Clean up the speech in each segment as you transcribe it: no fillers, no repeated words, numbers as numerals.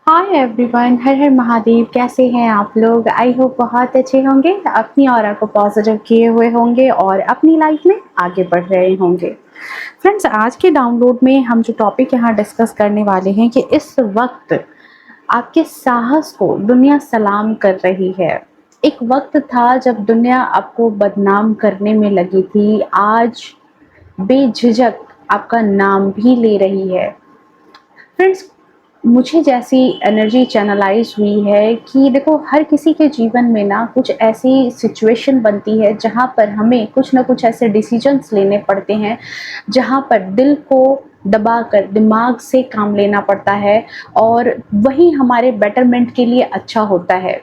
Hi everyone, हर हर महादेव। कैसे हैं आप लोग? आई होप बहुत अच्छे होंगे, अपनी ऑरा को पॉजिटिव किए हुए होंगे और अपनी लाइफ में आगे बढ़ रहे होंगे। फ्रेंड्स, आज के डाउनलोड में हम जो टॉपिक यहाँ डिस्कस करने वाले हैं कि इस वक्त आपके साहस को दुनिया सलाम कर रही है। एक वक्त था जब दुनिया आपको बदनाम करने में लगी थी, आज बेझिझक आपका नाम भी ले रही है। फ्रेंड्स, मुझे जैसी एनर्जी चैनलाइज हुई है कि देखो, हर किसी के जीवन में ना कुछ ऐसी सिचुएशन बनती है जहाँ पर हमें कुछ ना कुछ ऐसे डिसीजंस लेने पड़ते हैं जहाँ पर दिल को दबा कर दिमाग से काम लेना पड़ता है और वही हमारे बेटरमेंट के लिए अच्छा होता है।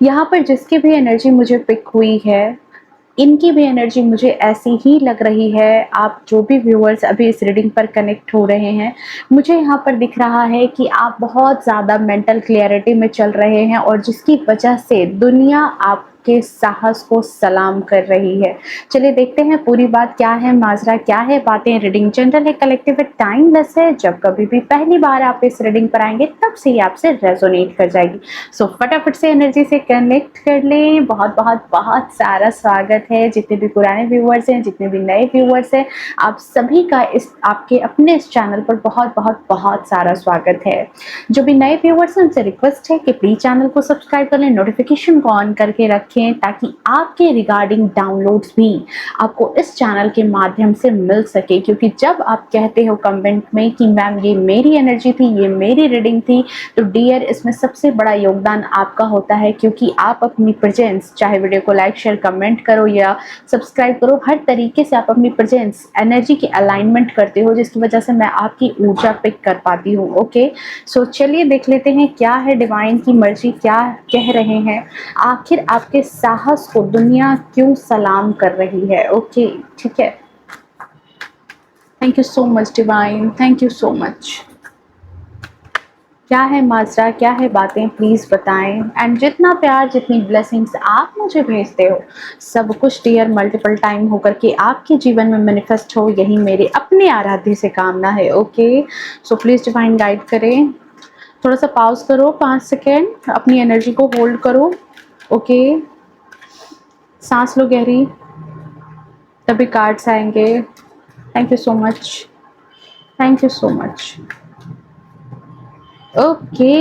यहाँ पर जिसकी भी एनर्जी मुझे पिक हुई है, इनकी भी एनर्जी मुझे ऐसी ही लग रही है। आप जो भी व्यूअर्स अभी इस रीडिंग पर कनेक्ट हो रहे हैं, मुझे यहाँ पर दिख रहा है कि आप बहुत ज़्यादा मेंटल क्लैरिटी में चल रहे हैं और जिसकी वजह से दुनिया आपके साहस को सलाम कर रही है। चलिए देखते हैं पूरी बात क्या है, माजरा क्या है। बातें रीडिंग जनरल है, कलेक्टिव है, टाइमलेस है। जब कभी भी पहली बार आप इस रीडिंग पर आएंगे तब से ही आपसे रेजोनेट कर जाएगी। सो फटाफट से एनर्जी से कनेक्ट कर लें। बहुत बहुत बहुत सारा स्वागत है जितने भी पुराने व्यूअर्स हैं, जितने भी नए व्यूअर्स हैं, आप सभी का इस आपके अपने इस चैनल पर बहुत बहुत बहुत सारा स्वागत है। जो भी नए व्यूअर्स हैं उनसे रिक्वेस्ट है कि प्लीज चैनल को सब्सक्राइब कर लें, नोटिफिकेशन को ऑन करके रखें ताकि आपके रिगार्डिंग डाउनलोड्स भी आपको इस चैनल के माध्यम से मिल सके। क्योंकि जब आप कहते हो कमेंट में कि मैम ये मेरी एनर्जी थी, ये मेरी रीडिंग थी, तो डियर इसमें सबसे बड़ा योगदान आपका होता है। क्योंकि आप अपनी प्रेजेंस, चाहे वीडियो को लाइक शेयर कमेंट करो या सब्सक्राइब करो, हर तरीके से आप अपनी प्रेजेंस एनर्जी की अलाइनमेंट करते हो जिसकी वजह से मैं आपकी ऊर्जा पिक कर पाती हूँ। ओके, सो चलिए देख लेते हैं क्या है डिवाइन की मर्जी, क्या कह रहे हैं। आखिर आपके साहस को दुनिया क्यों सलाम कर रही है? ओके, ठीक है। Thank you so much divine, thank you so much. क्या है माजरा, क्या है बातें, प्लीज़ बताएं। एंड जितना प्यार, जितनी ब्लेसिंग्स आप मुझे भेजते हो, सब कुछ डियर मल्टीपल टाइम होकर के आपके जीवन में मैनिफेस्ट हो, यही मेरे अपने आराध्य से कामना है। Okay, so please divine guide करें। थोड़ा सा पॉज करो, 5 सेकेंड, अपनी एनर्जी को होल्ड करो। ओके, सांस लो गहरी, तभी कार्ड्स आएंगे। Thank you so much, thank you so much. Okay,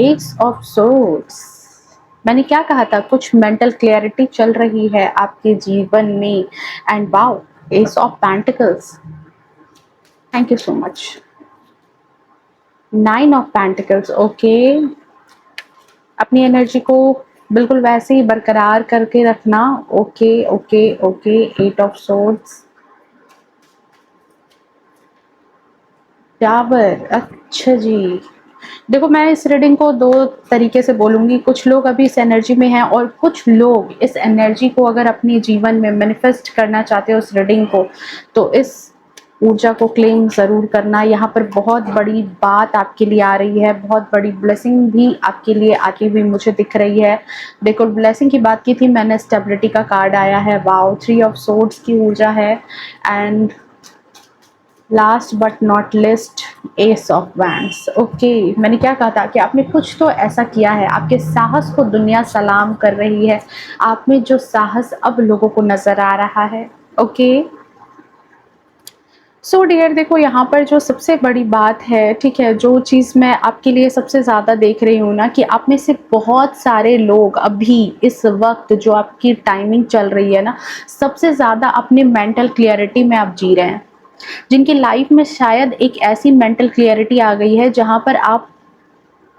S of swords. मैंने क्या कहा था, कुछ मेंटल क्लैरिटी चल रही है आपके जीवन में। And wow, S of pentacles, thank you so much. 9 of pentacles. Okay, अपनी एनर्जी को बिल्कुल वैसे ही बरकरार करके रखना। Okay okay okay, 8 of swords, tower. अच्छा जी, देखो मैं इस रीडिंग को दो तरीके से बोलूँगी। कुछ लोग अभी इस एनर्जी में हैं और कुछ लोग इस एनर्जी को अगर अपने जीवन में मैनिफेस्ट करना चाहते हो, इस रीडिंग को, तो इस ऊर्जा को क्लेम ज़रूर करना। यहाँ पर बहुत बड़ी बात आपके लिए आ रही है, बहुत बड़ी ब्लेसिंग भी आपके लिए आती हुई मुझे दिख रही है। देखो, ब्लेसिंग की बात की थी मैंने, स्टेबिलिटी का कार्ड आया है। वाओ, 3 ऑफ सोर्ड्स की ऊर्जा है। And last but not list, S of wands. Okay, मैंने क्या कहा था कि आपने कुछ तो ऐसा किया है, आपके साहस को दुनिया सलाम कर रही है। आप में जो साहस अब लोगों को नजर आ रहा है। ओके, सो डियर, देखो यहाँ पर जो सबसे बड़ी बात है, ठीक है, जो चीज़ मैं आपके लिए सबसे ज़्यादा देख रही हूँ ना, कि आप में से बहुत सारे लोग अभी इस वक्त जो आपकी टाइमिंग चल रही है ना, सबसे ज़्यादा अपने मेंटल क्लियरिटी में आप जी रहे हैं। जिनकी लाइफ में शायद एक ऐसी मेंटल क्लियरिटी आ गई है जहां पर आप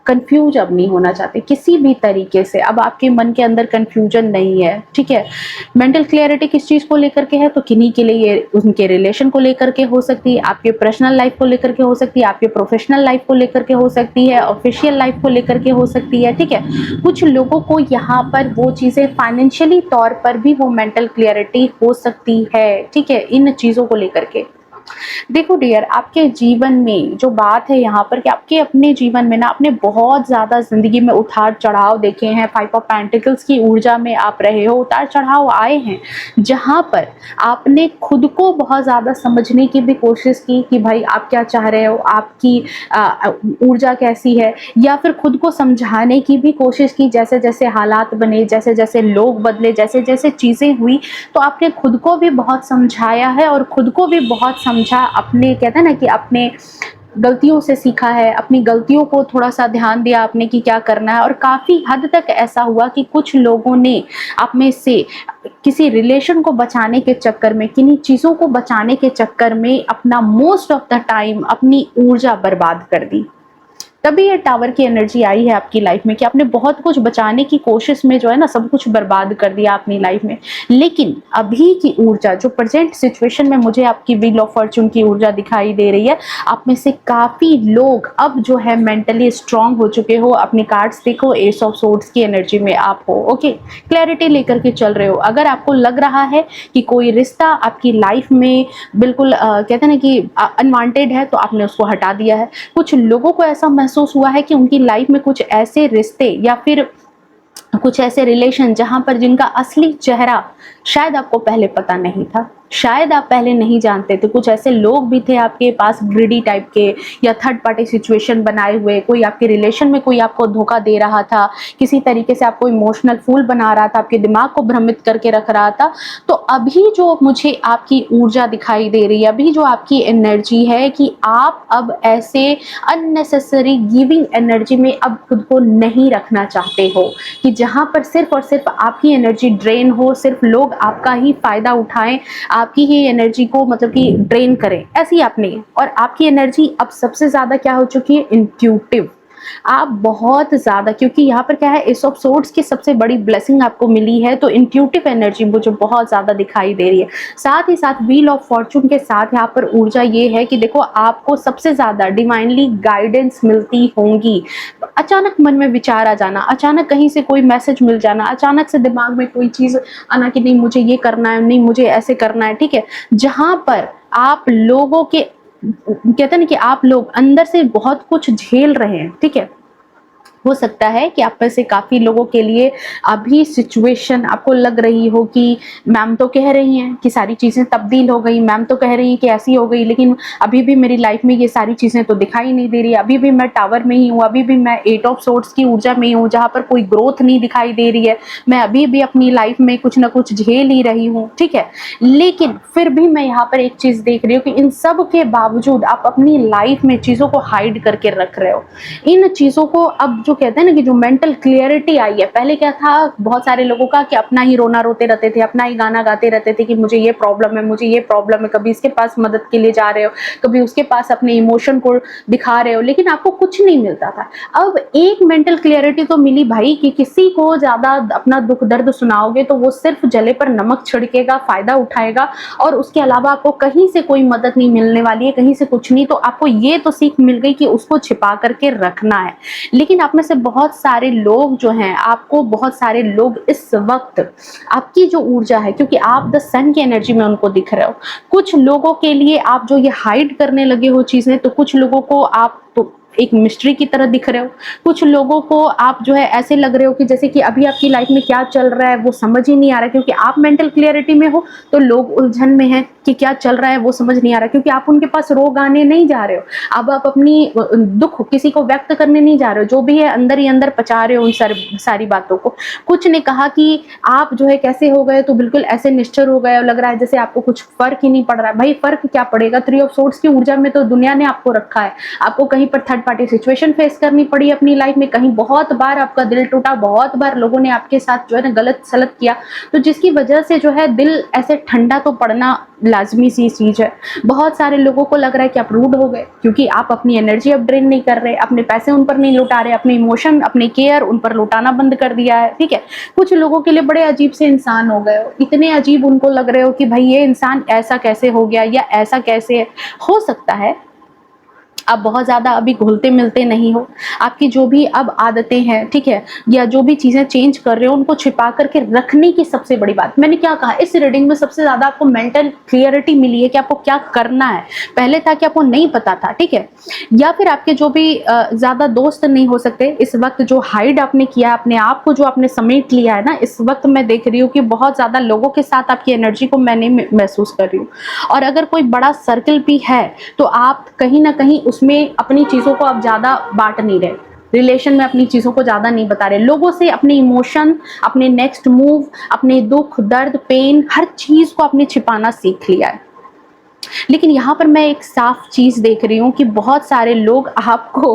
कंफ्यूज अब नहीं होना चाहते किसी भी तरीके से। अब आपके मन के अंदर कंफ्यूजन नहीं है, ठीक है। मेंटल क्लियरिटी किस चीज़ को लेकर के है, तो किन्हीं के लिए ये उनके रिलेशन को लेकर के हो सकती है, आपके पर्सनल लाइफ को लेकर के हो सकती है, आपके प्रोफेशनल लाइफ को लेकर के हो सकती है, ऑफिशियल लाइफ को लेकर के हो सकती है, ठीक है। कुछ लोगों को यहाँ पर वो चीज़ें फाइनेंशियली तौर पर भी वो मेंटल क्लियरिटी हो सकती है, ठीक है, इन चीज़ों को लेकर के। देखो डियर, आपके जीवन में जो बात है यहाँ पर कि आपके अपने जीवन में ना आपने बहुत ज़्यादा ज़िंदगी में उतार-चढ़ाव देखे हैं, 5 ऑफ पेंटिकल्स की ऊर्जा में आप रहे हो, उतार-चढ़ाव आए हैं, जहाँ पर आपने खुद को बहुत ज़्यादा समझने की भी कोशिश की कि भाई आप क्या चाह रहे हो, आपकी ऊर्जा कैसी है, या फिर खुद को समझाने की भी कोशिश की जैसे-जैसे हालात बने, जैसे-जैसे लोग बदले, जैसे-जैसे चीज़ें हुई, तो आपने खुद को भी बहुत समझाया है और खुद को भी बहुत समझा, अपने कहते हैं ना कि अपने गलतियों से सीखा है, अपनी गलतियों को थोड़ा-सा ध्यान दिया आपने कि क्या करना है, और काफ़ी हद तक ऐसा हुआ कि कुछ लोगों ने आप में से किसी रिलेशन को बचाने के चक्कर में, किन्हीं चीज़ों को बचाने के चक्कर में अपना मोस्ट ऑफ द टाइम अपनी ऊर्जा बर्बाद कर दी। तभी ये टावर की एनर्जी आई है आपकी लाइफ में कि आपने बहुत कुछ बचाने की कोशिश में जो है ना सब कुछ बर्बाद कर दिया अपनी लाइफ में। लेकिन अभी की ऊर्जा जो प्रेजेंट सिचुएशन में मुझे आपकी व्हील ऑफ फॉर्च्यून की ऊर्जा दिखाई दे रही है, आप में से काफ़ी लोग अब जो है मेंटली स्ट्रांग हो चुके हो। अपनी कार्ड्स देखो, एस ऑफ सोर्ड्स की एनर्जी में आप हो। ओके, क्लैरिटी लेकर के चल रहे हो। अगर आपको लग रहा है कि कोई रिश्ता आपकी लाइफ में बिल्कुल कहते हैं ना कि अनवांटेड है, तो आपने उसको हटा दिया है। कुछ लोगों को ऐसा महसूस हुआ है कि उनकी लाइफ में कुछ ऐसे रिश्ते या फिर कुछ ऐसे रिलेशन जहां पर जिनका असली चेहरा शायद आपको पहले पता नहीं था, शायद आप पहले नहीं जानते थे। कुछ ऐसे लोग भी थे आपके पास ग्रीडी टाइप के, या थर्ड पार्टी सिचुएशन बनाए हुए, कोई आपके रिलेशन में कोई आपको धोखा दे रहा था, किसी तरीके से आपको इमोशनल फूल बना रहा था, आपके दिमाग को भ्रमित करके रख रहा था। तो अभी जो मुझे आपकी ऊर्जा दिखाई दे रही है, अभी जो आपकी एनर्जी है कि आप अब ऐसे अननेसेसरी गिविंग एनर्जी में अब खुद को नहीं रखना चाहते हो कि जहां पर सिर्फ और सिर्फ आपकी एनर्जी ड्रेन हो, सिर्फ लोग आपका ही फायदा उठाएं, आपकी ही एनर्जी को मतलब कि ड्रेन करें, ऐसी आप नहीं है। और आपकी एनर्जी अब सबसे ज़्यादा क्या हो चुकी है, इंट्यूटिव। आप बहुत ज़्यादा, क्योंकि यहाँ पर क्या है, एस ऑफ सोर्ड्स की सबसे बड़ी ब्लेसिंग आपको मिली है, तो इंट्यूटिव एनर्जी मुझे बहुत ज़्यादा दिखाई दे रही है। साथ ही साथ व्हील ऑफ फॉर्च्यून के साथ यहाँ पर ऊर्जा ये है कि देखो आपको सबसे ज़्यादा डिवाइनली गाइडेंस मिलती होंगी। अचानक मन में विचार आ जाना, अचानक कहीं से कोई मैसेज मिल जाना, अचानक से दिमाग में कोई चीज़ आना कि नहीं मुझे ये करना है, नहीं मुझे ऐसे करना है, ठीक है। जहाँ पर आप लोगों के कहते हैं ना कि आप लोग अंदर से बहुत कुछ झेल रहे हैं, ठीक है। हो सकता है कि आप में से काफ़ी लोगों के लिए अभी सिचुएशन आपको लग रही हो कि मैम तो कह रही हैं कि सारी चीज़ें तब्दील हो गई, मैम तो कह रही हैं कि ऐसी हो गई, लेकिन अभी भी मेरी लाइफ में ये सारी चीज़ें तो दिखाई नहीं दे रही, अभी भी मैं टावर में ही हूँ, अभी भी मैं 8 ऑफ सोर्ड्स की ऊर्जा में ही हूँ जहाँ पर कोई ग्रोथ नहीं दिखाई दे रही है, मैं अभी भी अपनी लाइफ में कुछ ना कुछ झेल ही रही हूँ, ठीक है। लेकिन फिर भी मैं यहाँ पर एक चीज़ देख रही हूँ कि इन सब के बावजूद आप अपनी लाइफ में चीज़ों को हाइड करके रख रहे हो। इन चीज़ों को अब जो कहते हैं ना कि जो मेंटल क्लियरिटी आई है, पहले क्या था बहुत सारे लोगों का कि अपना ही रोना रोते रहते थे, अपना ही गाना गाते रहते थे कि मुझे ये प्रॉब्लम है, मुझे ये प्रॉब्लम है। कभी इसके पास मदद के लिए जा रहे हो, कभी उसके पास अपने इमोशन को दिखा रहे हो, लेकिन आपको कुछ नहीं मिलता था। अब एक मेंटल क्लियरिटी तो मिली भाई कि किसी को ज्यादा अपना दुख दर्द सुनाओगे तो वो सिर्फ जले पर नमक छिड़केगा, फायदा उठाएगा, और उसके अलावा आपको कहीं से कोई मदद नहीं मिलने वाली है, कहीं से कुछ नहीं। तो आपको ये तो सीख मिल गई कि उसको छिपा करके रखना है। लेकिन आप में से बहुत सारे लोग जो हैं, आपको बहुत सारे लोग इस वक्त आपकी जो ऊर्जा है, क्योंकि आप द सन की एनर्जी में उनको दिख रहे हो, कुछ लोगों के लिए आप जो ये हाइड करने लगे हो चीजें, तो कुछ लोगों को आप तो एक मिस्ट्री की तरह दिख रहे हो, कुछ लोगों को आप जो है ऐसे लग रहे हो कि जैसे कि अभी आपकी लाइफ में क्या चल रहा है वो समझ ही नहीं आ रहा, क्योंकि आप मेंटल क्लियरिटी में हो तो लोग उलझन में हैं कि क्या चल रहा है वो समझ नहीं आ रहा, क्योंकि आप उनके पास रो गाने नहीं जा रहे हो। अब आप अपनी दुख किसी को व्यक्त करने नहीं जा रहे हो, जो भी है अंदर ही अंदर पचा रहे हो उन सारी बातों को। कुछ ने कहा कि आप जो है कैसे हो गए, तो बिल्कुल ऐसे निश्चर हो गए, लग रहा है जैसे आपको कुछ फर्क ही नहीं पड़ रहा है। भाई फर्क क्या पड़ेगा, 3 ऑफ सोर्ड्स की ऊर्जा में तो दुनिया ने आपको रखा है। आपको कहीं पर थर्ड पार्टी सिचुएशन फेस करनी पड़ी अपनी लाइफ में, कहीं बहुत बार आपका दिल टूटा, बहुत बार लोगों ने आपके साथ जो है ना गलत सलत किया, तो जिसकी वजह से जो है दिल ऐसे ठंडा तो पड़ना लाजमी सी चीज है। बहुत सारे लोगों को लग रहा है कि आप रूड हो गए, क्योंकि आप अपनी एनर्जी अब ड्रेन नहीं कर रहे, अपने पैसे उन पर नहीं लुटा रहे, अपने इमोशन अपने केयर उन पर लुटाना बंद कर दिया है, ठीक है। कुछ लोगों के लिए बड़े अजीब से इंसान हो गए हो, इतने अजीब उनको लग रहे हो कि भाई ये इंसान ऐसा कैसे हो गया या ऐसा कैसे हो सकता है आप बहुत ज़्यादा अभी घुलते मिलते नहीं हो, आपकी जो भी अब आदतें हैं, ठीक है, या जो भी चीज़ें चेंज कर रहे हो उनको छिपा करके रखने की सबसे बड़ी बात, मैंने क्या कहा इस रीडिंग में सबसे ज़्यादा आपको मेंटल क्लियरिटी मिली है कि आपको क्या करना है। पहले था कि आपको नहीं पता था, ठीक है, या फिर आपके जो भी ज़्यादा दोस्त नहीं हो सकते इस वक्त, जो हाइड आपने किया अपने आप को, जो आपने समेट लिया है ना, इस वक्त मैं देख रही हूँ कि बहुत ज़्यादा लोगों के साथ आपकी एनर्जी को मैंने महसूस कर रही हूँ। और अगर कोई बड़ा सर्कल भी है तो आप कहीं ना कहीं उसमें अपनी चीज़ों को आप ज़्यादा बांट नहीं रहे, रिलेशन में अपनी चीज़ों को ज़्यादा नहीं बता रहे, लोगों से अपने इमोशन, अपने नेक्स्ट मूव, अपने दुख दर्द पेन, हर चीज़ को आपने छिपाना सीख लिया है। लेकिन यहाँ पर मैं एक साफ चीज़ देख रही हूँ कि बहुत सारे लोग आपको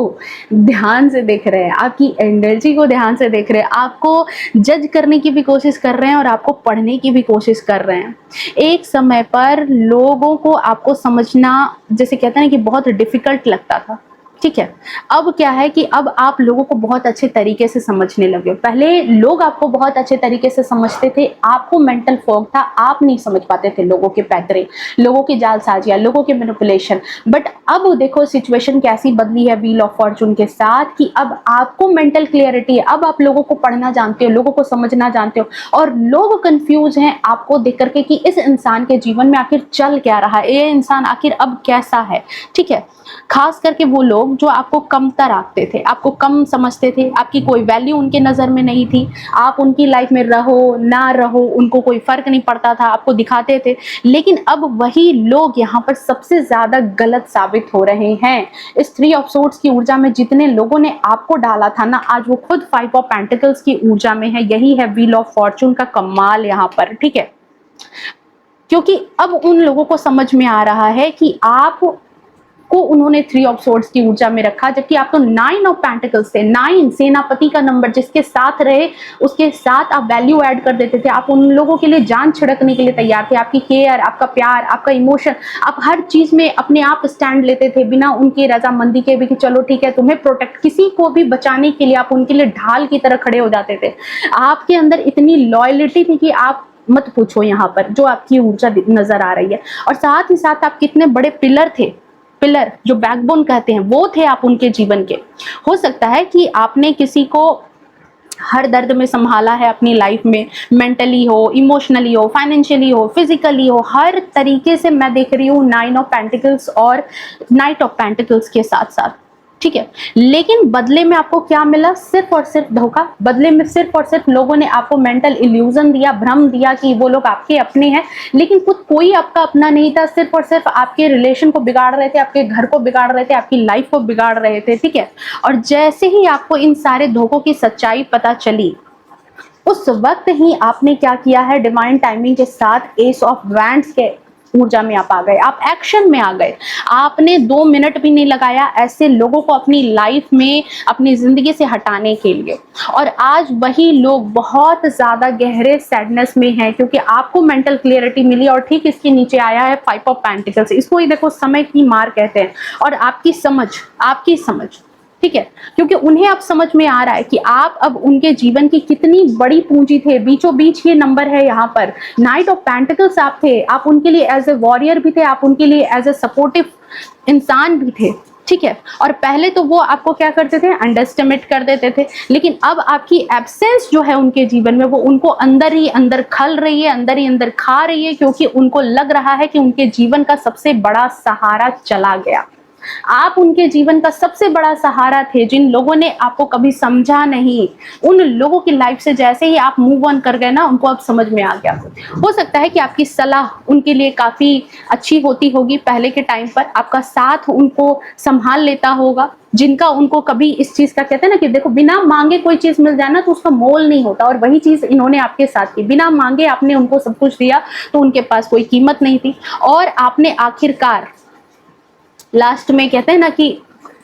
ध्यान से देख रहे हैं, आपकी एनर्जी को ध्यान से देख रहे हैं, आपको जज करने की भी कोशिश कर रहे हैं और आपको पढ़ने की भी कोशिश कर रहे हैं। एक समय पर लोगों को आपको समझना, जैसे कहते हैं कि बहुत डिफिकल्ट लगता था, ठीक है, अब क्या है कि अब आप लोगों को बहुत अच्छे तरीके से समझने लगे। पहले लोग आपको बहुत अच्छे तरीके से समझते थे, आपको मेंटल फॉग था, आप नहीं समझ पाते थे लोगों के पैतरे, लोगों की जालसाजियां, लोगों के मैनिपुलेशन। बट अब देखो सिचुएशन कैसी बदली है व्हील ऑफ फॉर्चून के साथ, कि अब आपको मेंटल क्लियरिटी है, अब आप लोगों को पढ़ना जानते हो, लोगों को समझना जानते हो, और लोग कंफ्यूज हैं आपको देख करके कि इस इंसान के जीवन में आखिर चल क्या रहा है, ये इंसान आखिर अब कैसा है, ठीक है। खास करके वो लोग जो आपको कमतर आंकते थे, आपको कम समझते थे, आपकी कोई वैल्यू उनके नज़र में नहीं थी, आप उनकी लाइफ में रहो ना रहो उनको कोई फर्क नहीं पड़ता था, आपको दिखाते थे। लेकिन अब वही लोग यहाँ पर सबसे ज़्यादा गलत साबित हो रहे हैं। इस 3 ऑफ सोर्ड्स की ऊर्जा में जितने लोगों ने आपको डाला था ना, आज वो खुद 5 ऑफ पेंटिकल्स की ऊर्जा में है। यही है व्हील ऑफ फॉर्चून का कमाल यहाँ पर, ठीक है, क्योंकि अब उन लोगों को समझ में आ रहा है कि आप को उन्होंने 3 ऑफ सोर्ड्स की ऊर्जा में रखा, जबकि आप तो 9 ऑफ पेंटिकल्स थे। 9 सेनापति का नंबर, जिसके साथ रहे उसके साथ आप वैल्यू ऐड कर देते थे, आप उन लोगों के लिए जान छिड़कने के लिए तैयार थे, आपकी केयर, आपका प्यार, आपका इमोशन, आप हर चीज में अपने आप स्टैंड लेते थे बिना उनकी रजामंदी के भी, कि चलो ठीक है तुम्हें प्रोटेक्ट, किसी को भी बचाने के लिए आप उनके लिए ढाल की तरह खड़े हो जाते थे। आपके अंदर इतनी लॉयल्टी थी कि आप मत पूछो यहाँ पर जो आपकी ऊर्जा नजर आ रही है। और साथ ही साथ आप कितने बड़े पिलर थे, पिलर जो बैकबोन कहते हैं वो थे आप उनके जीवन के। हो सकता है कि आपने किसी को हर दर्द में संभाला है अपनी लाइफ में, मेंटली हो, इमोशनली हो, फाइनेंशियली हो, फिजिकली हो, हर तरीके से मैं देख रही हूँ 9 ऑफ पेंटिकल्स और नाइट ऑफ पेंटिकल्स के साथ साथ, ठीक है। लेकिन बदले में आपको क्या मिला? सिर्फ और सिर्फ धोखा। बदले में सिर्फ और सिर्फ लोगों ने आपको मेंटल इल्यूजन दिया, भ्रम दिया कि वो लोग आपके अपने हैं, लेकिन खुद कोई आपका अपना नहीं था। सिर्फ और सिर्फ आपके रिलेशन को बिगाड़ रहे थे, आपके घर को बिगाड़ रहे थे, आपकी लाइफ को बिगाड़ रहे थे, ठीक है। और जैसे ही आपको इन सारे धोखों की सच्चाई पता चली, उस वक्त ही आपने क्या किया है, डिवाइन टाइमिंग के साथ एस ऑफ वैंड्स के ऊर्जा में आप आ गए, आप एक्शन में आ गए। आपने 2 मिनट भी नहीं लगाया ऐसे लोगों को अपनी लाइफ में, अपनी जिंदगी से हटाने के लिए। और आज वही लोग बहुत ज्यादा गहरे सैडनेस में हैं, क्योंकि आपको मेंटल क्लियरिटी मिली। और ठीक इसके नीचे आया है 5 ऑफ पेंटिकल्स, इसको ही देखो समय की मार कहते हैं। और आपकी समझ, ठीक है, क्योंकि उन्हें अब समझ में आ रहा है कि आप अब उनके जीवन की कितनी बड़ी पूंजी थे। बीचों बीच ये नंबर है यहाँ पर, नाइट ऑफ पेंटिकल्स आप थे, आप उनके लिए एज ए वॉरियर भी थे, आप उनके लिए एज ए सपोर्टिव इंसान भी थे, ठीक है। और पहले तो वो आपको क्या करते थे, अंडरस्टिमेट कर देते थे, लेकिन अब आपकी एब्सेंस जो है उनके जीवन में, वो उनको अंदर ही अंदर खल रही है, अंदर ही अंदर खा रही है, क्योंकि उनको लग रहा है कि उनके जीवन का सबसे बड़ा सहारा चला गया। आप उनके जीवन का सबसे बड़ा सहारा थे। जिन लोगों ने आपको कभी समझा नहीं, उन लोगों की लाइफ से जैसे ही आप मूव ऑन कर गए ना, उनको अब समझ में आ गया। हो सकता है कि आपकी सलाह उनके लिए काफी अच्छी होती होगी पहले के टाइम पर, आपका साथ उनको संभाल लेता होगा, जिनका उनको कभी इस चीज का, कहते हैं ना कि देखो बिना मांगे कोई चीज मिल जाए ना तो उसका मोल नहीं होता, और वही चीज इन्होंने आपके साथ की। बिना मांगे आपने उनको सब कुछ दिया तो उनके पास कोई कीमत नहीं थी। और आपने आखिरकार लास्ट में, कहते हैं ना कि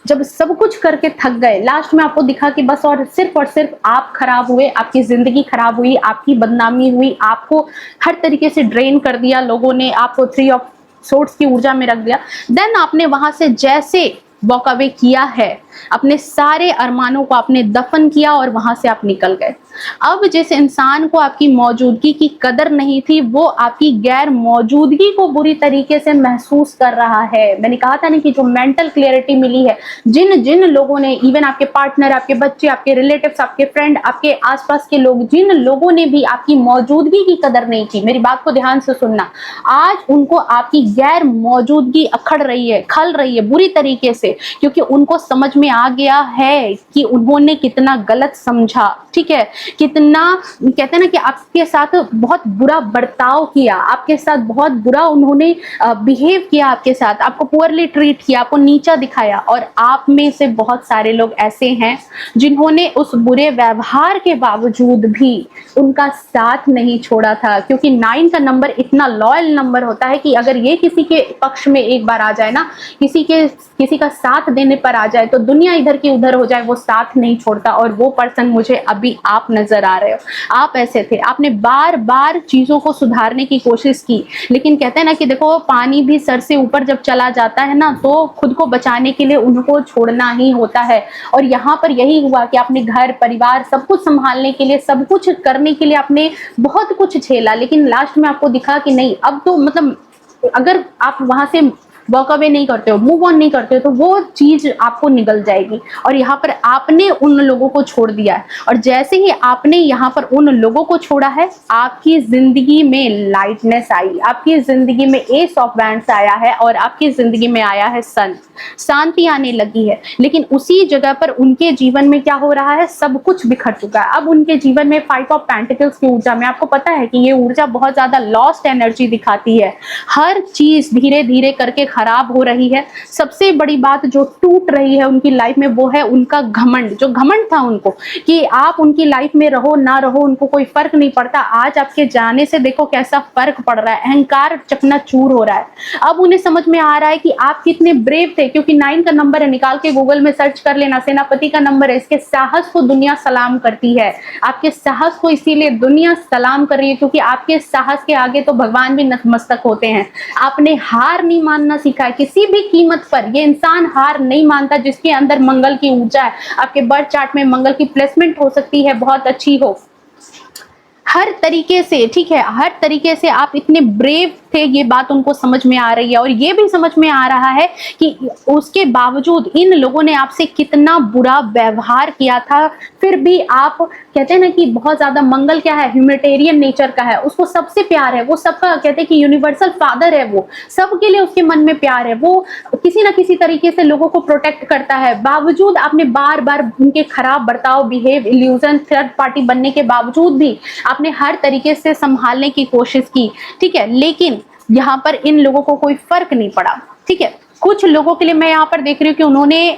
जब सब कुछ करके थक गए, लास्ट में आपको दिखा कि बस और सिर्फ आप खराब हुए, आपकी जिंदगी खराब हुई, आपकी बदनामी हुई, आपको हर तरीके से ड्रेन कर दिया लोगों ने, आपको 3 ऑफ सोर्ड्स की ऊर्जा में रख दिया। देन आपने वहां से जैसे वॉक अवे किया है, अपने सारे अरमानों को आपने दफन किया और वहां से आप निकल गए। अब जिस इंसान को आपकी मौजूदगी की कदर नहीं थी, वो आपकी गैर मौजूदगी को बुरी तरीके से महसूस कर रहा है। मैंने कहा था ना कि जो मेंटल क्लियरिटी मिली है, जिन जिन लोगों ने, इवन आपके पार्टनर, आपके बच्चे, आपके रिलेटिव्स, आपके फ्रेंड, आपके आसपास के लोग, जिन लोगों ने भी आपकी मौजूदगी की कदर नहीं की, मेरी बात को ध्यान से सुनना, आज उनको आपकी गैर मौजूदगी अखड़ रही है, खल रही है बुरी तरीके से, क्योंकि उनको समझ में आ गया है कि उन्होंने कितना गलत समझा, ठीक है, कितना कहते हैं ना कि आपके साथ बहुत बुरा बर्ताव किया, आपके साथ बहुत बुरा उन्होंने बिहेव किया, आपके साथ आपको पुअरली ट्रीट किया, आपको नीचा दिखाया। और आप में से बहुत सारे लोग ऐसे हैं जिन्होंने उस बुरे व्यवहार के बावजूद भी उनका साथ नहीं छोड़ा था, क्योंकि 9 का नंबर इतना लॉयल नंबर होता है कि अगर ये किसी के पक्ष में एक बार आ जाए ना, किसी का साथ देने पर आ जाए, तो दुनिया इधर की उधर हो जाए, वो साथ नहीं छोड़ता। और वो पर्सन मुझे अभी आप नजर आ रहे हो। आप ऐसे थे, आपने बार बार चीजों को सुधारने की कोशिश की, लेकिन कहते हैं ना कि देखो, पानी भी सर से ऊपर जब चला जाता है ना, तो खुद को बचाने के लिए उनको छोड़ना ही होता है। और यहाँ पर यही हुआ कि आपने घर परिवार सब कुछ संभालने के लिए, सब कुछ करने के लिए आपने बहुत कुछ झेला, लेकिन लास्ट में आपको दिखा कि नहीं, अब तो मतलब अगर आप वहां से वॉक अवे नहीं करते हो, मूव ऑन नहीं करते हो, तो वो चीज आपको निगल जाएगी। और यहाँ पर आपने उन लोगों को छोड़ दिया है, और जैसे ही आपने यहाँ पर उन लोगों को छोड़ा है, आपकी जिंदगी में लाइटनेस आई, आपकी जिंदगी में एस ऑफ वैंड्स आया है, और आपकी जिंदगी में आया है सन, शांति आने लगी है। लेकिन उसी जगह पर उनके जीवन में क्या हो रहा है, सब कुछ बिखर चुका है। अब उनके जीवन में 5 ऑफ पेंटिकल्स की ऊर्जा में, आपको पता है कि ये ऊर्जा बहुत ज्यादा लॉस्ट एनर्जी दिखाती है, हर चीज धीरे धीरे करके खराब हो रही है। सबसे बड़ी बात जो टूट रही है उनकी लाइफ में, वो है उनका घमंड। जो घमंड था उनको कि आप उनकी लाइफ में रहो ना रहो, उनको कोई फर्क नहीं पड़ता, आज आपके जाने से देखो कैसा फर्क पड़ रहा है, अहंकार चकनाचूर हो रहा है। अब उन्हें समझ में आ रहा है कि आप कितने ब्रेव थे, क्योंकि 9 का नंबर है, निकाल के गूगल में सर्च कर लेना, सेनापति का नंबर है। इसके साहस को दुनिया सलाम करती है, आपके साहस को इसीलिए दुनिया सलाम कर रही है, क्योंकि आपके साहस के आगे तो भगवान भी नतमस्तक होते हैं। आपने हार नहीं मानना सीखा है किसी भी कीमत पर। ये इंसान हार नहीं मानता जिसके अंदर मंगल की ऊर्जा है। आपके बर्थ चार्ट में मंगल की प्लेसमेंट हो सकती है बहुत अच्छी हो, हर तरीके से, ठीक है, हर तरीके से आप इतने ब्रेव थे, ये बात उनको समझ में आ रही है। और ये भी समझ में आ रहा है कि उसके बावजूद इन लोगों ने आपसे कितना बुरा व्यवहार किया था, फिर भी आप कहते हैं ना कि बहुत ज्यादा, मंगल क्या है, ह्यूमैनिटेरियन नेचर का है, उसको सबसे प्यार है, वो सबका कहते हैं कि यूनिवर्सल फादर है, वो सबके लिए उसके मन में प्यार है, वो किसी ना किसी तरीके से लोगों को प्रोटेक्ट करता है। बावजूद आपने बार बार उनके खराब बर्ताव, बिहेव, इल्यूजन, थर्ड पार्टी बनने के बावजूद भी आपने हर तरीके से संभालने की कोशिश की, ठीक है, लेकिन यहाँ पर इन लोगों को कोई फर्क नहीं पड़ा, ठीक है। कुछ लोगों के लिए मैं यहाँ पर देख रही हूँ कि उन्होंने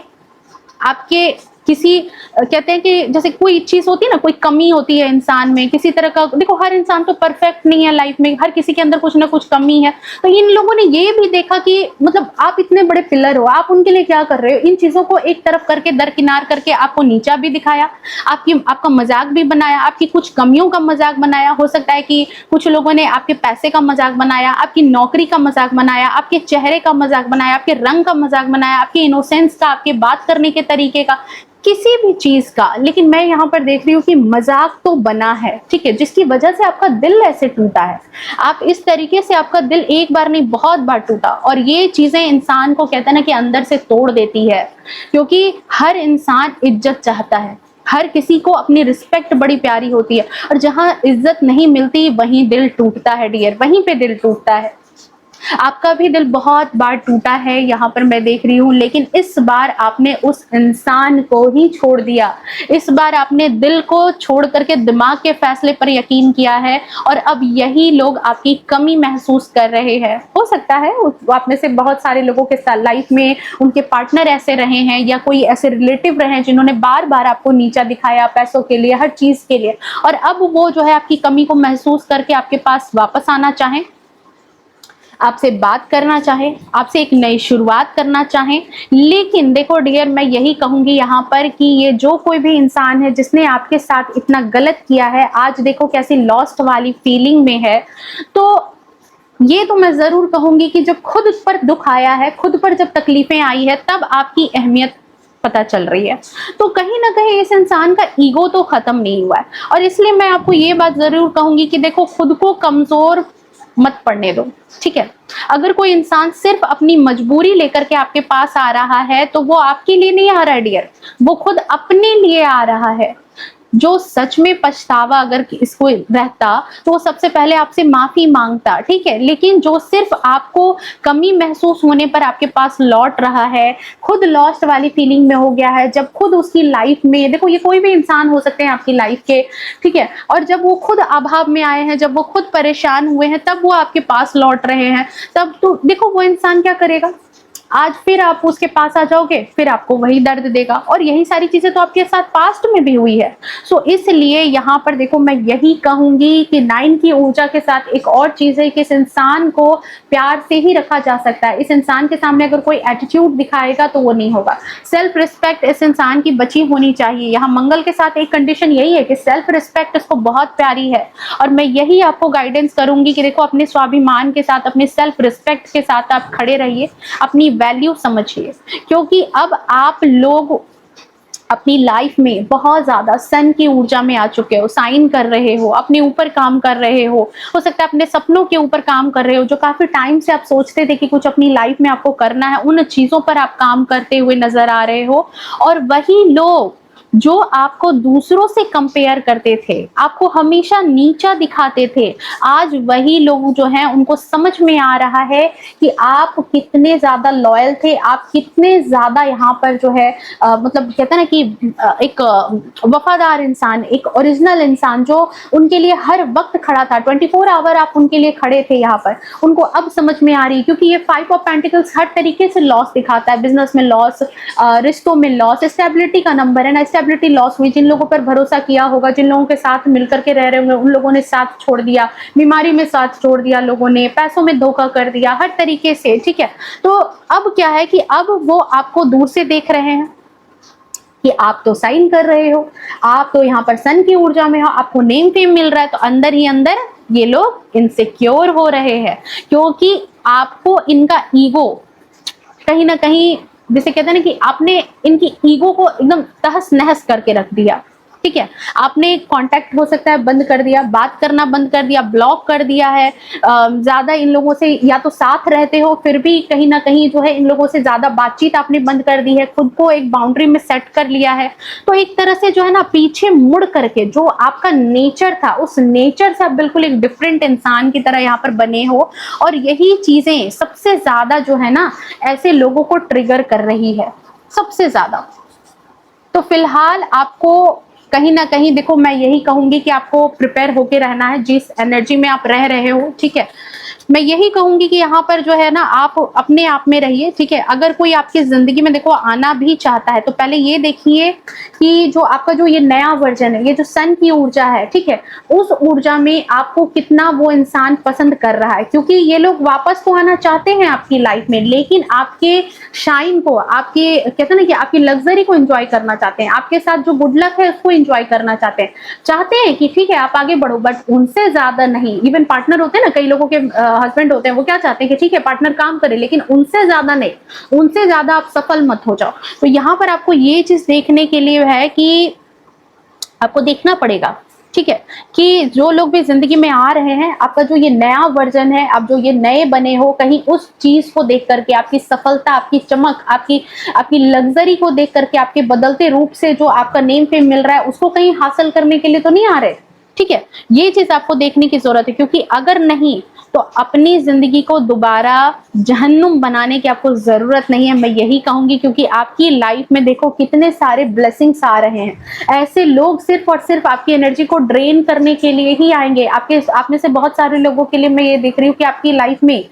आपके किसी, कहते हैं कि जैसे कोई चीज होती है ना, कोई कमी होती है इंसान में किसी तरह का, देखो हर इंसान तो परफेक्ट नहीं है लाइफ में, हर किसी के अंदर कुछ ना कुछ कमी है। तो इन लोगों ने ये भी देखा कि मतलब आप इतने बड़े पिलर हो, आप उनके लिए क्या कर रहे हो, इन चीजों को एक तरफ करके, दरकिनार करके आपको नीचा भी दिखाया, आपका मजाक भी बनाया, आपकी कुछ कमियों का मजाक बनाया। हो सकता है कि कुछ लोगों ने आपके पैसे का मजाक बनाया, आपकी नौकरी का मजाक बनाया, आपके चेहरे का मजाक बनाया, आपके रंग का मजाक बनाया, आपके इनोसेंस का, आपके बात करने के तरीके का, किसी भी चीज का। लेकिन मैं यहाँ पर देख रही हूँ कि मजाक तो बना है, ठीक है, जिसकी वजह से आपका दिल ऐसे टूटा है। आप इस तरीके से, आपका दिल एक बार नहीं बहुत बार टूटा, और ये चीजें इंसान को कहते हैं ना कि अंदर से तोड़ देती है, क्योंकि हर इंसान इज्जत चाहता है, हर किसी को अपनी रिस्पेक्ट बड़ी प्यारी होती है, और जहां इज्जत नहीं मिलती वहीं दिल टूटता है डियर, वहीं पे दिल टूटता है। आपका भी दिल बहुत बार टूटा है, यहाँ पर मैं देख रही हूँ, लेकिन इस बार आपने उस इंसान को ही छोड़ दिया। इस बार आपने दिल को छोड़ करके दिमाग के फैसले पर यकीन किया है, और अब यही लोग आपकी कमी महसूस कर रहे हैं। हो सकता है आप में से बहुत सारे लोगों के साथ लाइफ में उनके पार्टनर ऐसे रहे हैं, या कोई ऐसे रिलेटिव रहे हैं जिन्होंने बार बार आपको नीचा दिखाया, पैसों के लिए, हर चीज के लिए, और अब वो जो है आपकी कमी को महसूस करके आपके पास वापस आना चाहें, आपसे बात करना चाहे, आपसे एक नई शुरुआत करना चाहे। लेकिन देखो डियर, मैं यही कहूंगी यहाँ पर कि ये जो कोई भी इंसान है जिसने आपके साथ इतना गलत किया है, आज देखो कैसी लॉस्ट वाली फीलिंग में है। तो ये तो मैं जरूर कहूंगी कि जब खुद पर दुख आया है, खुद पर जब तकलीफें आई है, तब आपकी अहमियत पता चल रही है। तो कहीं ना कहीं इस इंसान का ईगो तो खत्म नहीं हुआ है। और इसलिए मैं आपको ये बात जरूर कहूंगी कि देखो, खुद को कमजोर मत पड़ने दो, ठीक है। अगर कोई इंसान सिर्फ अपनी मजबूरी लेकर के आपके पास आ रहा है तो वो आपके लिए नहीं आ रहा है डियर, वो खुद अपने लिए आ रहा है। जो सच में पछतावा अगर इसको रहता तो वो सबसे पहले आपसे माफी मांगता, ठीक है। लेकिन जो सिर्फ आपको कमी महसूस होने पर आपके पास लौट रहा है, खुद लॉस्ट वाली फीलिंग में हो गया है, जब खुद उसकी लाइफ में, देखो ये कोई भी इंसान हो सकते हैं आपकी लाइफ के, ठीक है, और जब वो खुद अभाव में आए हैं, जब वो खुद परेशान हुए हैं, तब वो आपके पास लौट रहे हैं, तब तो देखो वो इंसान क्या करेगा, आज फिर आप उसके पास आ जाओगे, फिर आपको वही दर्द देगा। और यही सारी चीजें तो आपके साथ पास्ट में भी हुई है। सो इसलिए यहाँ पर देखो, मैं यही कहूंगी कि 9 की ऊर्जा के साथ एक और चीज है कि इस इंसान को प्यार से ही रखा जा सकता है। इस इंसान के सामने अगर कोई एटीट्यूड दिखाएगा तो वो नहीं होगा। सेल्फ रिस्पेक्ट इस इंसान की बची होनी चाहिए। यहाँ मंगल के साथ एक कंडीशन यही है कि सेल्फ रिस्पेक्ट इसको बहुत प्यारी है। और मैं यही आपको गाइडेंस करूंगी कि देखो, अपने स्वाभिमान के साथ, अपने सेल्फ रिस्पेक्ट के साथ आप खड़े रहिए, अपनी वैल्यू समझिए। क्योंकि अब आप लोग अपनी लाइफ में बहुत ज्यादा सन की ऊर्जा में आ चुके हो, साइन कर रहे हो, अपने ऊपर काम कर रहे हो सकता है अपने सपनों के ऊपर काम कर रहे हो, जो काफी टाइम से आप सोचते थे कि कुछ अपनी लाइफ में आपको करना है, उन चीजों पर आप काम करते हुए नजर आ रहे हो। और वही लोग जो आपको दूसरों से कंपेयर करते थे, आपको हमेशा नीचा दिखाते थे, आज वही लोग जो हैं उनको समझ में आ रहा है कि आप कितने ज्यादा लॉयल थे, आप कितने ज्यादा यहाँ पर जो है मतलब कहते हैं ना कि एक वफादार इंसान, एक ओरिजिनल इंसान जो उनके लिए हर वक्त खड़ा था, 24 आवर आप उनके लिए खड़े थे यहाँ पर, उनको अब समझ में आ रही है। क्योंकि ये 5 ऑफ पेंटिकल्स हर तरीके से लॉस दिखाता है, बिजनेस में लॉस, रिश्तों में लॉस, स्टेबिलिटी का नंबर है ना, स्टेबिलिटी लॉस हुई। जिन लोगों पर भरोसा किया होगा, जिन लोगों के साथ मिलकर के रह रहे होंगे, उन लोगों ने साथ छोड़ दिया, बीमारी में साथ छोड़ दिया, लोगों ने पैसों में धोखा कर दिया, हर तरीके से, ठीक है। तो अब क्या है कि अब वो आपको दूर से देख रहे हैं कि आप तो साइन कर रहे हो, आप तो यहाँ पर सन की ऊर्जा में हो, आपको नेम फेम मिल रहा है, तो अंदर ही अंदर ये लोग इनसिक्योर हो रहे हैं। क्योंकि आपको इनका ईगो कहीं ना कहीं, जिसे कहते हैं ना कि आपने इनकी ईगो को एकदम तहस नहस करके रख दिया, ठीक है। आपने कांटेक्ट हो सकता है बंद कर दिया, बात करना बंद कर दिया, ब्लॉक कर दिया है, ज्यादा इन लोगों से या तो साथ रहते हो फिर भी कहीं ना कहीं जो है इन लोगों से ज्यादा बातचीत आपने बंद कर दी है, खुद को एक बाउंड्री में सेट कर लिया है। तो एक तरह से जो है ना, पीछे मुड़ करके जो आपका नेचर था, उस नेचर से आप बिल्कुल एक डिफरेंट इंसान की तरह यहाँ पर बने हो। और यही चीजें सबसे ज्यादा जो है ना, ऐसे लोगों को ट्रिगर कर रही है सबसे ज्यादा। तो फिलहाल आपको कहीं ना कहीं देखो, मैं यही कहूंगी कि आपको प्रिपेयर होके रहना है जिस एनर्जी में आप रह रहे हो, ठीक है। मैं यही कहूंगी कि यहाँ पर जो है ना, आप अपने आप में रहिए, ठीक है। अगर कोई आपकी जिंदगी में देखो आना भी चाहता है तो पहले ये देखिए कि जो आपका जो ये नया वर्जन है, ये जो सन की ऊर्जा है, ठीक है, उस ऊर्जा में आपको कितना वो इंसान पसंद कर रहा है। क्योंकि ये लोग वापस तो आना चाहते हैं आपकी लाइफ में, लेकिन आपके शाइन को, आपके कहते हैं ना कि आपकी लग्जरी को एंजॉय करना चाहते हैं, आपके साथ जो गुड लक है उसको एंजॉय करना चाहते हैं कि ठीक है आप आगे बढ़ो, बट उनसे ज्यादा नहीं। इवन पार्टनर होते हैं ना, कई लोगों के हस्बैंड होते हैं, वो क्या चाहते हैं कि ठीक है पार्टनर काम करे, लेकिन उनसे ज्यादा नहीं, उनसे ज्यादा आप सफल मत हो जाओ। तो यहाँ पर आपको ये चीज देखने के लिए है कि आपको देखना पड़ेगा, ठीक है, कि जो लोग भी जिंदगी में आ रहे हैं, आपका जो ये नया वर्जन है, आप जो ये नए बने हो, कहीं उस चीज को देख करके, आपकी सफलता, आपकी चमक, आपकी लग्जरी को देख करके, आपके बदलते रूप से जो आपका नेम फेम मिल रहा है, उसको कहीं हासिल करने के लिए तो नहीं आ रहे, ठीक है। ये चीज आपको देखने की जरूरत है। क्योंकि अगर नहीं तो अपनी जिंदगी को दोबारा जहन्नुम बनाने की आपको जरूरत नहीं है, मैं यही कहूंगी। क्योंकि आपकी लाइफ में देखो कितने सारे ब्लेसिंग्स आ रहे हैं। ऐसे लोग सिर्फ और सिर्फ आपकी एनर्जी को ड्रेन करने के लिए ही आएंगे। आप में से बहुत सारे लोगों के लिए मैं ये देख रही हूँ कि आपकी लाइफ में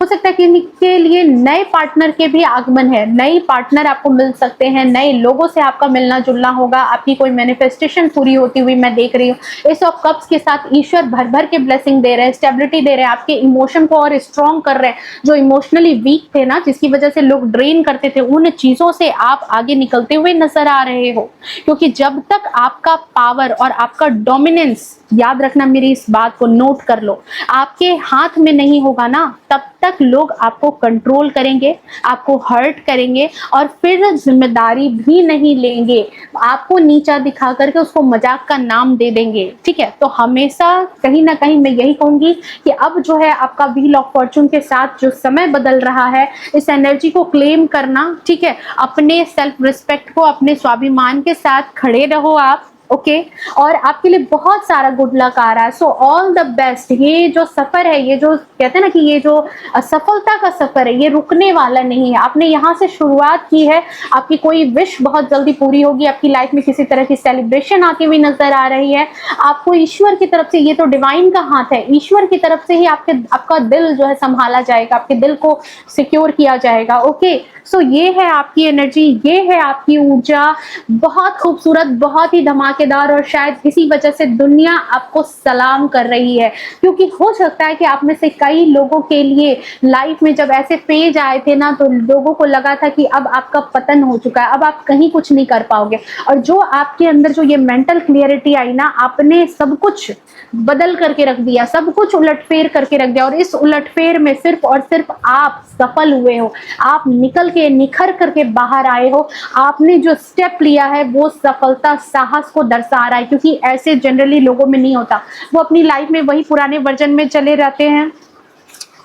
हो सकता है कि इनके लिए नए पार्टनर के भी आगमन है, नई पार्टनर आपको मिल सकते हैं, नए लोगों से आपका मिलना जुलना होगा, आपकी कोई मैनिफेस्टेशन पूरी होती हुई मैं देख रही हूँ। इस ऑफ कप्स के साथ ईश्वर भर भर के ब्लेसिंग दे रहे हैं, स्टेबिलिटी दे रहे हैं, आपके इमोशन को और स्ट्रॉन्ग कर रहे हैं। जो इमोशनली वीक थे ना, जिसकी वजह से लोग ड्रेन करते थे, उन चीजों से आप आगे निकलते हुए नजर आ रहे हो। क्योंकि जब तक आपका पावर और आपका डोमिनेंस, याद रखना मेरी इस बात को नोट कर लो, आपके हाथ में नहीं होगा ना, तब तक लोग आपको कंट्रोल करेंगे, आपको हर्ट करेंगे और फिर जिम्मेदारी भी नहीं लेंगे, आपको नीचा दिखा करके उसको मजाक का नाम दे देंगे। ठीक है, तो हमेशा कहीं ना कहीं मैं यही कहूंगी कि अब जो है आपका व्हील ऑफ फॉर्चून के साथ जो समय बदल रहा है, इस एनर्जी को क्लेम करना। ठीक है, अपने सेल्फ रिस्पेक्ट को, अपने स्वाभिमान के साथ खड़े रहो आप। ओके और आपके लिए बहुत सारा गुड लक आ रहा है। So all the best. ये जो सफर है, ये जो कहते हैं ना कि ये जो सफलता का सफर है, ये रुकने वाला नहीं है। आपने यहाँ से शुरुआत की है, आपकी कोई विश बहुत जल्दी पूरी होगी, आपकी लाइफ में किसी तरह की सेलिब्रेशन आती हुई नजर आ रही है। आपको ईश्वर की तरफ से, ये तो डिवाइन का हाथ है, ईश्वर की तरफ से ही आपका दिल जो है संभाला जाएगा, आपके दिल को सिक्योर किया जाएगा। ओके सो ये है आपकी एनर्जी, ये है आपकी ऊर्जा, बहुत खूबसूरत, बहुत ही धमाकेदार, और शायद इसी वजह से दुनिया आपको सलाम कर रही है। क्योंकि हो सकता है कि आप में से कई लोगों के लिए लाइफ में जब ऐसे फेज आए थे ना, तो लोगों को लगा था कि अब आपका पतन हो चुका है, अब आप कहीं कुछ नहीं कर पाओगे। और जो आपके अंदर जो ये मेंटल क्लियरिटी आई ना, आपने सब कुछ बदल करके रख दिया, सब कुछ उलटफेर करके रख दिया, और इस उलटफेर में सिर्फ और सिर्फ आप सफल हुए हो, आप निकल के निखर करके बाहर आए हो। आपने जो स्टेप लिया है वो सफलता, साहस को दर्शा रहा है, क्योंकि ऐसे जनरली लोगों में नहीं होता। वो अपनी लाइफ में वही पुराने वर्जन में चले रहते हैं,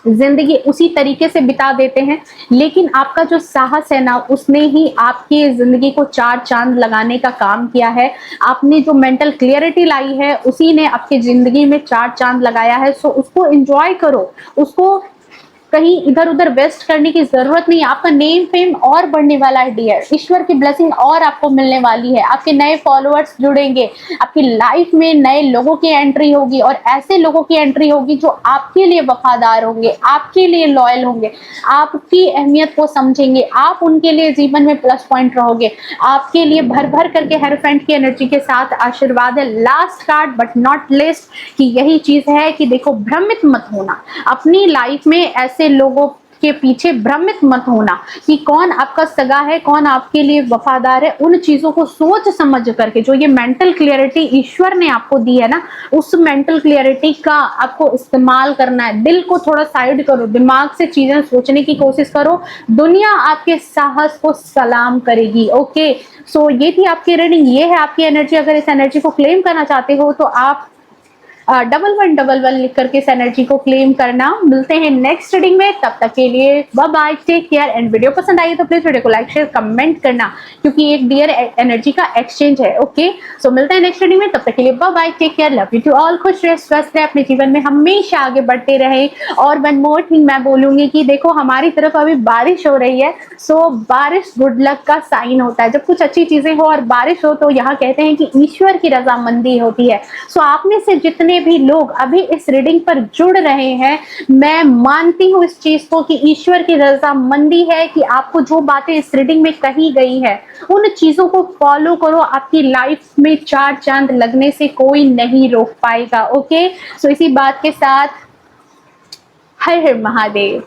जिंदगी उसी तरीके से बिता देते हैं। लेकिन आपका जो साहस है ना, उसने ही आपकी जिंदगी को चार चांद लगाने का काम किया है। आपने जो मेंटल क्लियरिटी लाई है, उसी ने आपकी जिंदगी में चार चांद लगाया है। सो उसको एंजॉय करो, उसको कहीं इधर उधर वेस्ट करने की जरूरत नहीं है। आपका नेम फेम और बढ़ने वाला है डियर, ईश्वर की ब्लेसिंग और आपको मिलने वाली है। आपके नए फॉलोअर्स जुड़ेंगे, आपकी लाइफ में नए लोगों की एंट्री होगी, और ऐसे लोगों की एंट्री होगी जो आपके लिए वफादार होंगे, आपके लिए लॉयल होंगे, आपकी अहमियत को समझेंगे, आप उनके लिए जीवन में प्लस पॉइंट रहोगे। आपके लिए भर भर करके हेरोफेंट की एनर्जी के साथ आशीर्वाद है। Last card but not list कि यही चीज है कि देखो, भ्रमित मत होना अपनी लाइफ में, ऐसे लोगों के पीछे भ्रमित मत होना कि कौन आपका सगा है, कौन आपके लिए वफादार है। उन चीजों को सोच समझ करके, जो ये मेंटल क्लियरिटी ईश्वर ने आपको दी है ना, उस मेंटल क्लियरिटी का आपको इस्तेमाल करना है। दिल को थोड़ा साइड करो, दिमाग से चीजें सोचने की कोशिश करो, दुनिया आपके साहस को सलाम करेगी। ओके सो ये थी आपकी रीडिंग, ये है आपकी एनर्जी। अगर इस एनर्जी को क्लेम करना चाहते हो तो आप 1111 लिख करके इस एनर्जी को क्लेम करना। मिलते हैं नेक्स्ट रीडिंग में, तब तक के लिए bye bye, take care. And video पसंद आई तो प्लीज वीडियो को लाइक शेयर कमेंट करना, क्योंकि एक डियर एनर्जी का एक्सचेंज है। ओके सो मिलते हैं नेक्स्ट रीडिंग में, तब तक के लिए bye bye, take care, love you to all. खुश रहे, स्वस्थ रहे, अपने जीवन में हमेशा आगे बढ़ते रहे। और वन मोर थिंग मैं बोलूंगी कि देखो, हमारी तरफ अभी बारिश हो रही है। सो बारिश गुड लक का साइन होता है। जब कुछ अच्छी चीजें हो और बारिश हो, तो यहाँ कहते हैं कि ईश्वर की रजामंदी होती है। सो आप में से जितने भी लोग अभी इस रीडिंग पर जुड़ रहे हैं, मैं मानती हूं इस चीज को कि ईश्वर की रजामंदी है कि आपको जो बातें इस रीडिंग में कही गई है, उन चीजों को फॉलो करो। आपकी लाइफ में चार चांद लगने से कोई नहीं रोक पाएगा। ओके सो इसी बात के साथ हर हर महादेव।